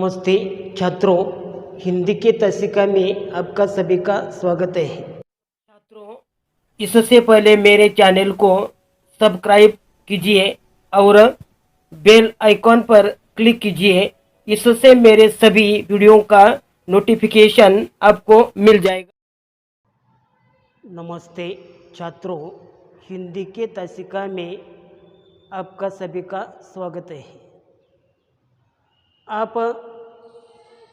नमस्ते छात्रों, हिंदी के तसिका में आपका सभी का स्वागत है। छात्रों, इससे पहले मेरे चैनल को सब्सक्राइब कीजिए और बेल आइकॉन पर क्लिक कीजिए। इससे मेरे सभी वीडियो का नोटिफिकेशन आपको मिल जाएगा। नमस्ते छात्रों, हिंदी के तसिका में आपका सभी का स्वागत है। आप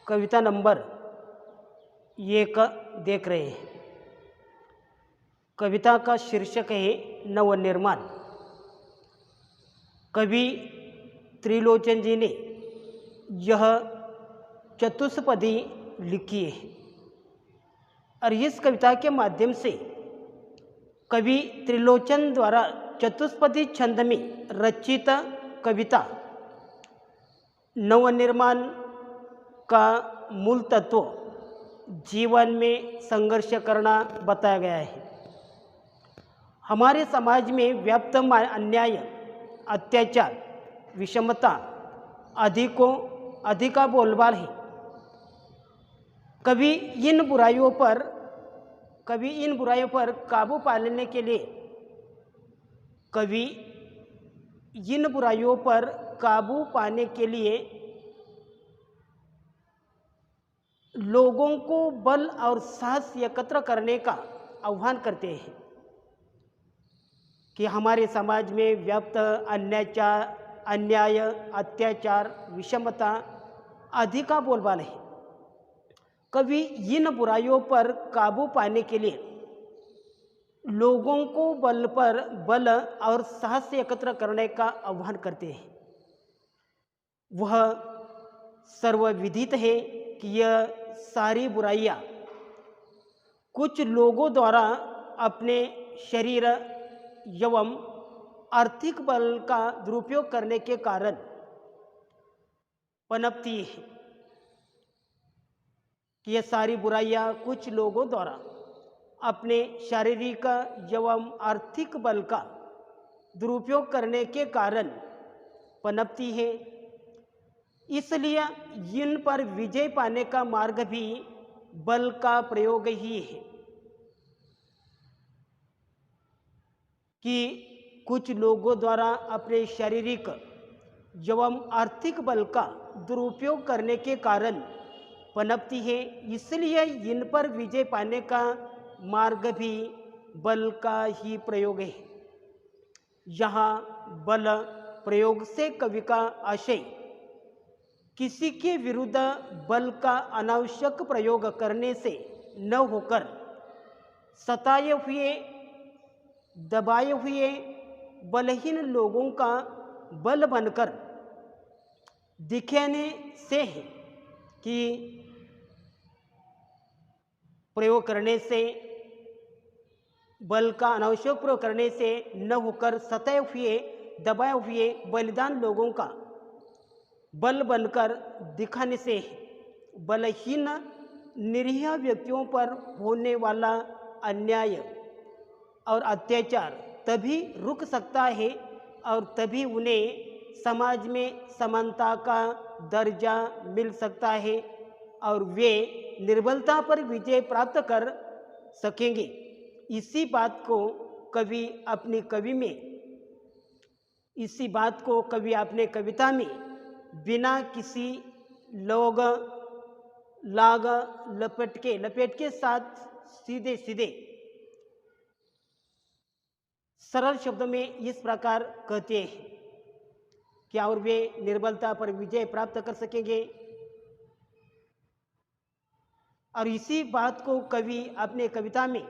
कविता नंबर 1 देख रहे हैं। कविता का शीर्षक है नवनिर्माण। कवि त्रिलोचन जी ने यह चतुष्पदी लिखी है और इस कविता के माध्यम से कवि त्रिलोचन द्वारा चतुष्पदी छंद में रचित कविता नवनिर्माण का मूल तत्व जीवन में संघर्ष करना बताया गया है। हमारे समाज में व्याप्त अन्याय, अत्याचार, विषमता अधिका बोलबाल है। कभी इन बुराइयों पर काबू पाने के लिए लोगों को बल और साहस एकत्र करने का आह्वान करते हैं कि हमारे समाज में व्याप्त अन्याय, अत्याचार, विषमता अधिका बोलबाल है। कभी इन बुराइयों पर काबू पाने के लिए लोगों को बल और साहस एकत्र करने का आह्वान करते हैं। वह सर्वविदित है कि यह सारी बुराइयां कुछ लोगों द्वारा अपने शरीर एवं आर्थिक बल का दुरुपयोग करने के कारण पनपती है। कि यह सारी बुराइयां कुछ लोगों द्वारा अपने शारीरिक एवं आर्थिक बल का दुरुपयोग करने के कारण पनपती है। इसलिए इन पर विजय पाने का मार्ग भी बल का प्रयोग ही है। कि कुछ लोगों द्वारा अपने शारीरिक एवं आर्थिक बल का दुरुपयोग करने के कारण पनपती है। इसलिए इन पर विजय पाने का मार्ग भी बल का ही प्रयोग है। यहाँ बल प्रयोग से कवि का आशय किसी के विरुद्ध बल का अनावश्यक प्रयोग करने से न होकर सताए हुए, दबाए हुए बलहीन लोगों का बल बनकर दिखाने से है। कि प्रयोग करने से, बल का अनावश्यक प्रयोग करने से न होकर सताए हुए, दबाए हुए बलिदान लोगों का बल बनकर दिखाने से बलहीन निरीह व्यक्तियों पर होने वाला अन्याय और अत्याचार तभी रुक सकता है और तभी उन्हें समाज में समानता का दर्जा मिल सकता है और वे निर्बलता पर विजय प्राप्त कर सकेंगे। इसी बात को कवि अपने कविता में बिना किसी लाग लपेट के साथ सीधे सरल शब्दों में इस प्रकार कहते हैं कि और वे निर्बलता पर विजय प्राप्त कर सकेंगे। और इसी बात को कवि अपने कविता में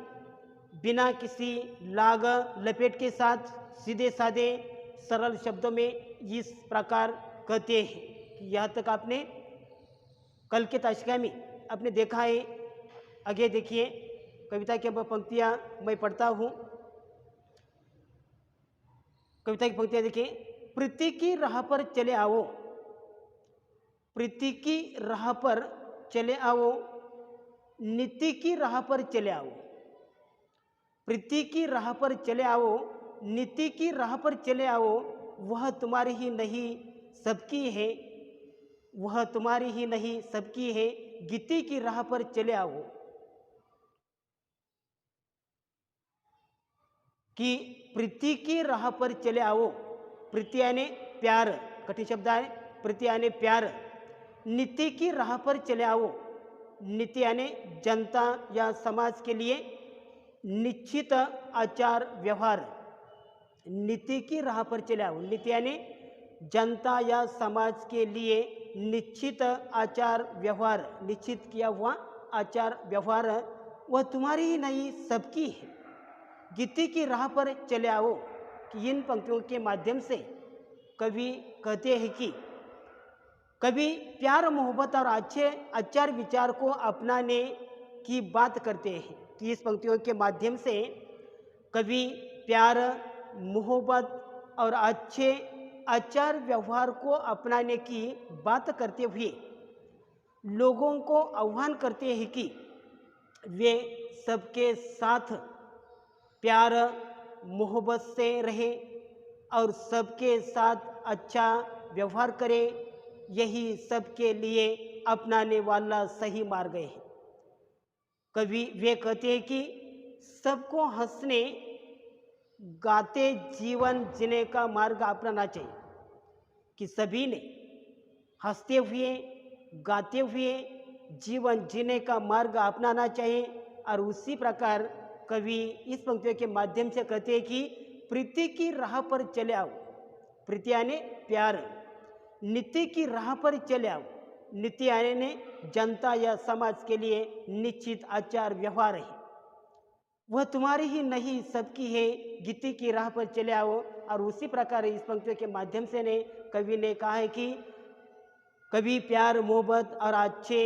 बिना किसी लाग लपेट के साथ सीधे साधे सरल शब्दों में इस प्रकार कहते हैं कि यहाँ तक आपने कल के ताशिका में आपने देखा है। आगे देखिए, कविता की पंक्तियाँ मैं पढ़ता हूँ। कविता की पंक्तियाँ देखिए। प्रीति की राह पर चले आओ, प्रीति की राह पर चले आओ, नीति की राह पर चले आओ। प्रीति की राह पर चले आओ, नीति की राह पर चले आओ, वह तुम्हारी ही नहीं सबकी है। वह तुम्हारी ही नहीं सबकी है, गीति की राह पर चले आओ। कि प्रीति की राह पर चले आओ। प्रीति यानी प्यार, कठिन शब्द है। प्रीति यानी प्यार। नीति की राह पर चले आओ। नीति यानी जनता या समाज के लिए निश्चित आचार व्यवहार। नीति की राह पर चले आओ। नीति यानी जनता या समाज के लिए निश्चित आचार व्यवहार, निश्चित किया हुआ आचार व्यवहार वह तुम्हारी ही नहीं सबकी है। गीति की राह पर चले आओ। कि इन पंक्तियों के माध्यम से कवि कहते हैं कि कवि प्यार मोहब्बत और अच्छे आचार विचार को अपनाने की बात करते हैं। तो इस पंक्तियों के माध्यम से कवि प्यार मोहब्बत और अच्छे आचार व्यवहार को अपनाने की बात करते हुए लोगों को आह्वान करते हैं कि वे सबके साथ प्यार मोहब्बत से रहे और सबके साथ अच्छा व्यवहार करें। यही सबके लिए अपनाने वाला सही मार्ग है। कवि वे कहते हैं कि सबको हंसने गाते जीवन जीने का मार्ग अपनाना चाहिए। कि सभी ने हंसते हुए गाते हुए जीवन जीने का मार्ग अपनाना चाहिए। और उसी प्रकार कवि इस पंक्तियों के माध्यम से कहते हैं कि प्रीति की राह पर चले आओ। प्रीति यानी प्यार। नीति की राह पर चले आओ। नीति यानी जनता या समाज के लिए निश्चित आचार व्यवहार है, वह तुम्हारी ही नहीं सबकी है। गीति की राह पर चले आओ। और उसी प्रकार इस पंक्तियों के माध्यम से ने कवि ने कहा है कि कवि प्यार मोहब्बत और अच्छे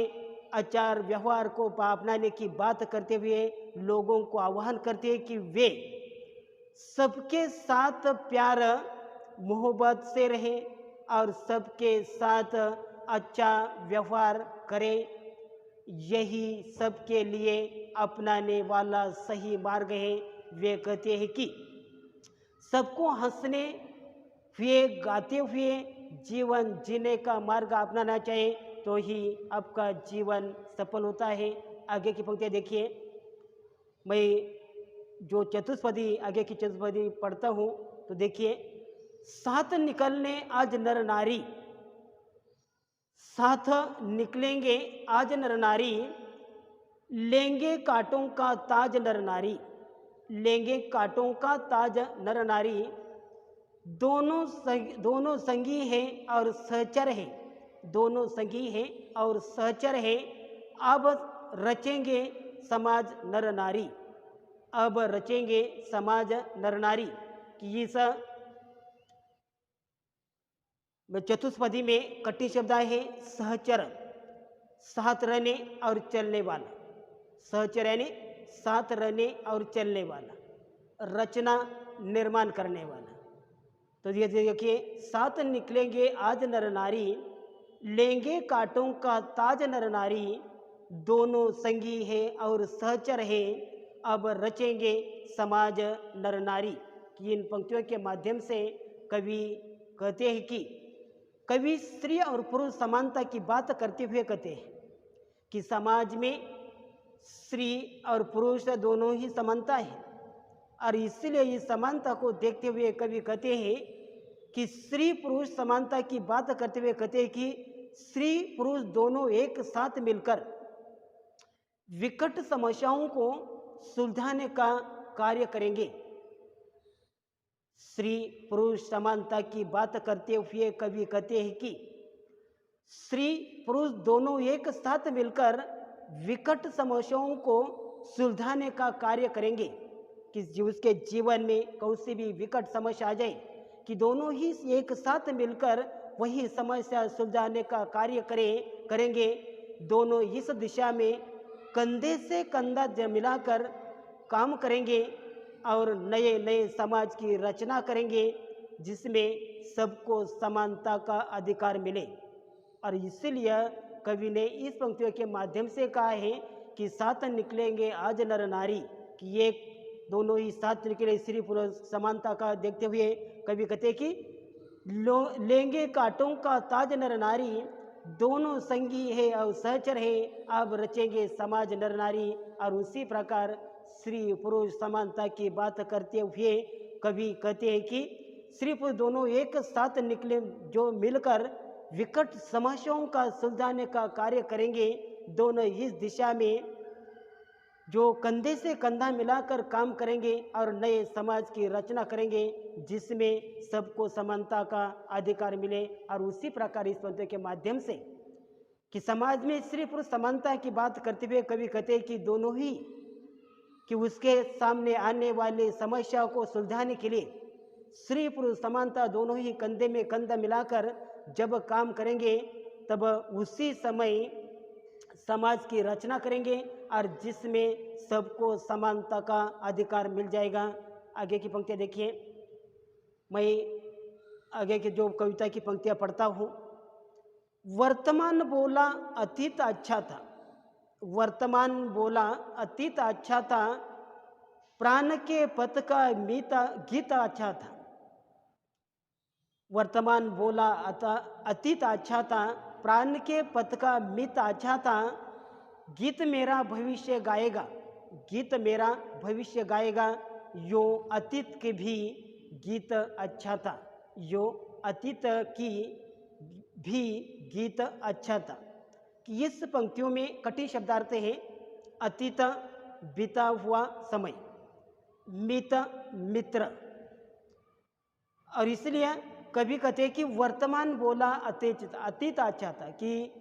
आचार व्यवहार को अपनाने की बात करते हुए लोगों को आह्वान करते हैं कि वे सबके साथ प्यार मोहब्बत से रहें और सबके साथ अच्छा व्यवहार करें। यही सबके लिए अपनाने वाला सही मार्ग है। वे कहते हैं कि सबको हंसने हुए गाते हुए जीवन जीने का मार्ग अपनाना चाहिए, तो ही आपका जीवन सफल होता है। आगे की पंक्तियाँ देखिए। मैं जो चतुष्पदी आगे की चतुष्पदी पढ़ता हूँ तो देखिए, साथ निकलने आज नर नारी, साथ निकलेंगे आज नर नारी, लेंगे कांटों का ताज नर नारी। लेंगे कांटों का ताज नर नारी। दोनों संगी हैं और सहचर हैं। दोनों संगी हैं और सहचर हैं। अब रचेंगे समाज नर नारी। अब रचेंगे समाज नर नारी। कि इस चतुष्पदी में कठिन शब्द है सहचर, साथ रहने और चलने वाला। सहचर यानी साथ रहने और चलने वाला, रचना निर्माण करने वाला। तो ये देखिए, साथ निकलेंगे आज नर नारी, लेंगे कांटों का ताज नर नारी। दोनों संगी है और सहचर है, अब रचेंगे समाज नर नारी। कि इन पंक्तियों के माध्यम से कवि कहते हैं कि कवि स्त्री और पुरुष समानता की बात करते हुए कहते हैं कि समाज में स्त्री और पुरुष दोनों ही समानता है। और इसलिए इस समानता को देखते हुए कवि कहते हैं कि स्त्री पुरुष समानता की बात करते हुए कहते हैं कि स्त्री पुरुष दोनों एक साथ मिलकर विकट समस्याओं को सुलझाने का कार्य करेंगे। स्त्री पुरुष समानता की बात करते हुए कवि कहते हैं कि स्त्री पुरुष दोनों एक साथ मिलकर विकट समस्याओं को सुलझाने का कार्य करेंगे। कि उसके जीवन में कौन सी भी विकट समस्या आ जाए, कि दोनों ही एक साथ मिलकर वही समस्या सुलझाने का कार्य करेंगे। दोनों इस दिशा में कंधे से कंधा मिलाकर काम करेंगे और नए नए समाज की रचना करेंगे, जिसमें सबको समानता का अधिकार मिले। और इसलिए कवि ने इस पंक्तियों के माध्यम से कहा है कि साथ निकलेंगे आज नर नारी। कि एक दोनों ही साथ निकले, स्त्री पुरुष समानता का देखते हुए कवि कहते कि लेंगे कांटों का ताज नर नारी, दोनों संगी है और सहचर है, अब रचेंगे समाज नर नारी। और उसी प्रकार स्त्री पुरुष समानता की बात करते हुए कवि कहते हैं कि स्त्री पुरुष दोनों एक साथ निकले, जो मिलकर विकट समस्याओं का सुलझाने का कार्य करेंगे। दोनों इस दिशा में जो कंधे से कंधा मिलाकर काम करेंगे और नए समाज की रचना करेंगे, जिसमें सबको समानता का अधिकार मिले। और उसी प्रकार इस पंक्ति के माध्यम से कि समाज में स्त्री पुरुष समानता की बात करते हुए कवि कहते हैं कि दोनों ही कि उसके सामने आने वाले समस्याओं को सुलझाने के लिए स्त्री पुरुष समानता दोनों ही कंधे में कंधा मिलाकर जब काम करेंगे, तब उसी समय समाज की रचना करेंगे और जिसमें सबको समानता का अधिकार मिल जाएगा। आगे की पंक्तियाँ देखिए, मैं आगे की जो कविता की पंक्तियाँ पढ़ता हूँ। वर्तमान बोला अतीत अच्छा था, वर्तमान बोला अतीत अच्छा था, प्राण के पथ का गीत अच्छा था। वर्तमान बोला अतीत अच्छा था, प्राण के पथ का मित अच्छा था, गीत मेरा भविष्य गाएगा, गीत मेरा भविष्य गाएगा, यो अतीत के भी गीत अच्छा था, यो अतीत की भी गीत अच्छा था। कि इस पंक्तियों में कठिन शब्दार्थ है। अतीत बीता हुआ समय, मित मित्र, और इसलिए कभी कहते हैं कि वर्तमान बोला अतीत अच्छा था, कि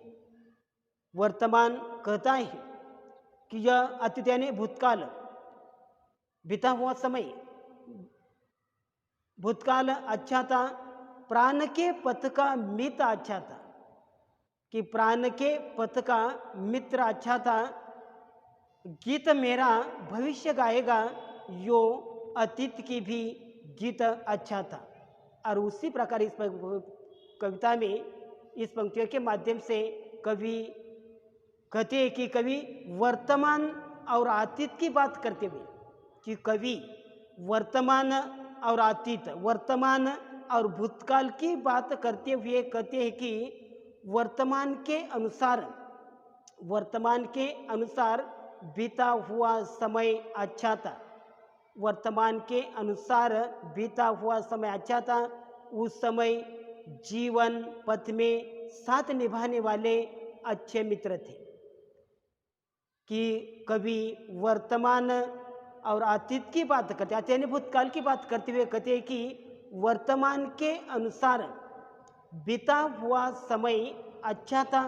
वर्तमान कहता है कि यह अतीत यानी भूतकाल, बीता हुआ समय, भूतकाल अच्छा था, प्राण के पथ का मित्र अच्छा था, कि प्राण के पथ का मित्र अच्छा था, गीत मेरा भविष्य गाएगा, यो अतीत की भी गीत अच्छा था। और उसी प्रकार इस कविता में इस पंक्तियों के माध्यम से कवि कहते हैं कि कवि वर्तमान और अतीत की बात करते हुए, कि कवि वर्तमान और अतीत, वर्तमान और भूतकाल की बात करते हुए कहते हैं कि वर्तमान के अनुसार बीता हुआ समय अच्छा था, वर्तमान के अनुसार बीता हुआ समय अच्छा था। उस समय जीवन पथ में साथ निभाने वाले अच्छे मित्र थे। कि कवि वर्तमान और अतीत की बात करते, अतीत यानी भूतकाल की बात करते हुए कहते हैं कि वर्तमान के अनुसार बीता हुआ समय अच्छा था,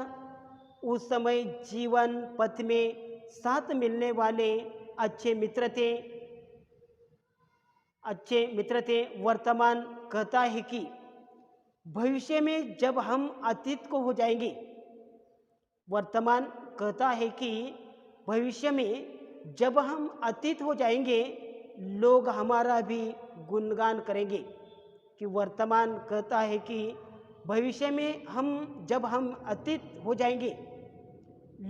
उस समय जीवन पथ में साथ मिलने वाले अच्छे मित्र थे, अच्छे मित्र थे। वर्तमान कहता है कि भविष्य में जब हम अतीत को हो जाएंगे, वर्तमान कहता है कि भविष्य में जब हम अतीत हो जाएंगे, लोग हमारा भी गुणगान करेंगे। कि वर्तमान कहता है कि भविष्य में जब हम अतीत हो जाएंगे,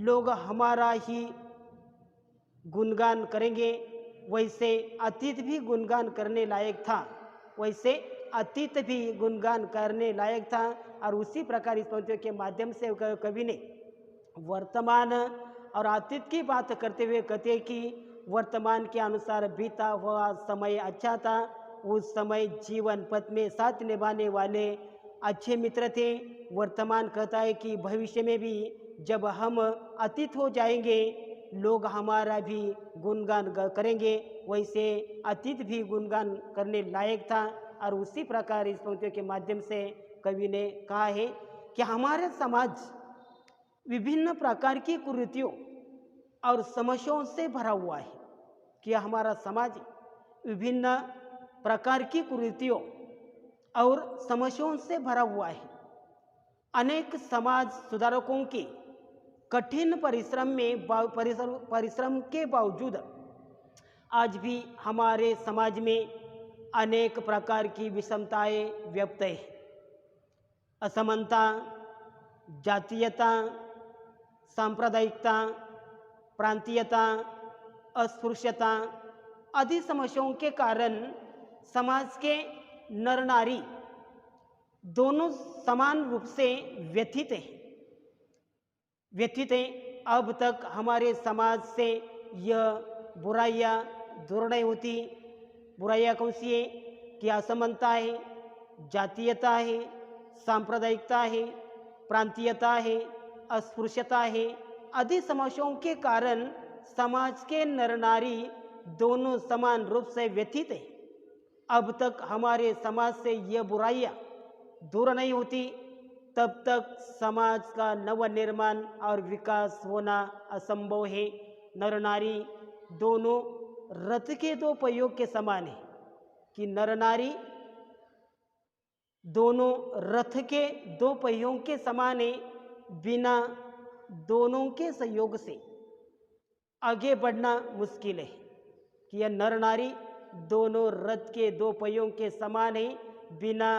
लोग हमारा ही गुणगान करेंगे। वैसे अतीत भी गुणगान करने लायक था, वैसे अतीत भी गुणगान करने लायक था। और उसी प्रकार इस पंक्तियों के माध्यम से कवि ने वर्तमान और अतीत की बात करते हुए कहते हैं कि वर्तमान के अनुसार बीता हुआ समय अच्छा था, उस समय जीवन पथ में साथ निभाने वाले अच्छे मित्र थे। वर्तमान कहता है कि भविष्य में भी जब हम अतीत हो जाएंगे, लोग हमारा भी गुणगान करेंगे, वैसे अतीत भी गुणगान करने लायक था। और उसी प्रकार इस पंक्तियों के माध्यम से कवि ने कहा है कि हमारे समाज विभिन्न प्रकार की कुरीतियों और समस्याओं से भरा हुआ है। कि हमारा समाज विभिन्न प्रकार की कुरीतियों और समस्याओं से भरा हुआ है। अनेक समाज सुधारकों के कठिन परिश्रम के बावजूद आज भी हमारे समाज में अनेक प्रकार की विषमताएं व्यक्त है। असमानता, जातीयता, सांप्रदायिकता, प्रांतीयता, अस्पृश्यता आदि समस्याओं के कारण समाज के नर नारी दोनों समान रूप से व्यथित हैं। व्यथित हैं। अब तक हमारे समाज से यह बुराइयां दूर नहीं होती। बुराइयां कौन सी है कि असमानता है, जातीयता है, सांप्रदायिकता है, प्रांतीयता है, अस्पृश्यता है आदि समस्याओं के कारण समाज के नर नारी दोनों समान रूप से व्यथित है। अब तक हमारे समाज से यह बुराइयां दूर नहीं होती, तब तक समाज का नवनिर्माण और विकास होना असंभव है। नर नारी दोनों रथ के दो पहियों के समान है कि नर नारी दोनों रथ के दो पहियों के समान है। बिना दोनों के सहयोग से आगे बढ़ना मुश्किल है कि यह नर नारी दोनों रथ के दो पहियों के समान है। बिना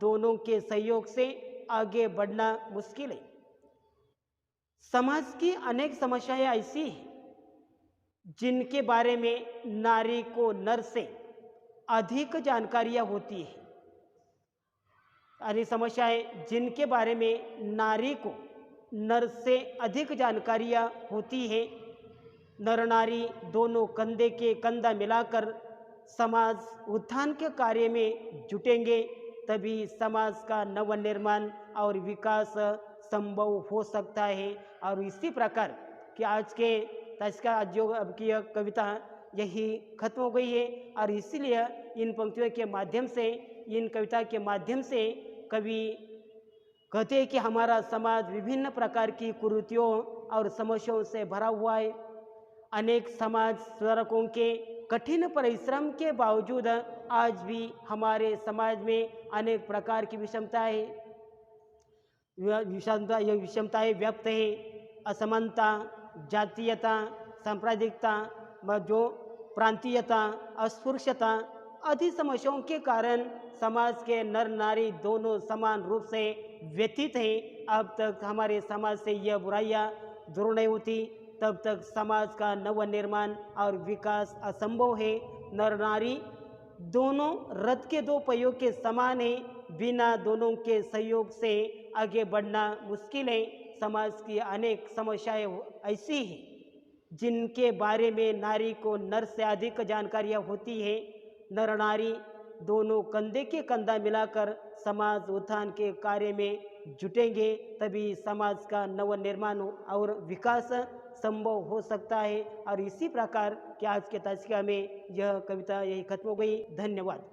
दोनों के सहयोग से आगे बढ़ना मुश्किल है। समाज की अनेक समस्याएं ऐसी हैं जिनके बारे में नारी को नर से अधिक जानकारियां होती है। अनेक समस्याएं जिनके बारे में नारी को नर से अधिक जानकारियां होती है। नर नारी दोनों कंधे के कंधा मिलाकर समाज उत्थान के कार्य में जुटेंगे, तभी समाज का नवनिर्माण और विकास संभव हो सकता है। और इसी प्रकार कि आज के का जो अब की यह कविता यही खत्म हो गई है। और इसीलिए इन पंक्तियों के माध्यम से, इन कविता के माध्यम से कवि कहते हैं कि हमारा समाज विभिन्न प्रकार की कुरीतियों और समस्याओं से भरा हुआ है। अनेक समाज सुधारकों के कठिन परिश्रम के बावजूद आज भी हमारे समाज में अनेक प्रकार की विषमताएं व्यक्त है। असमानता, जातीयता, सांप्रदायिकता, जो प्रांतीयता, अस्पृश्यता आदि समस्याओं के कारण समाज के नर नारी दोनों समान रूप से व्यथित हैं। अब तक हमारे समाज से यह बुराइयां दूर नहीं होती, तब तक समाज का नवनिर्माण और विकास असंभव है। नर नारी दोनों रथ के दो पहियों के समान है। बिना दोनों के सहयोग से आगे बढ़ना मुश्किल है। समाज की अनेक समस्याएं ऐसी हैं जिनके बारे में नारी को नर से अधिक जानकारियां होती है। नर नारी दोनों कंधे के कंधा मिलाकर समाज उत्थान के कार्य में जुटेंगे, तभी समाज का नवनिर्माण और विकास संभव हो सकता है। और इसी प्रकार कि आज के ताजिका में यह कविता यही खत्म हो गई। धन्यवाद।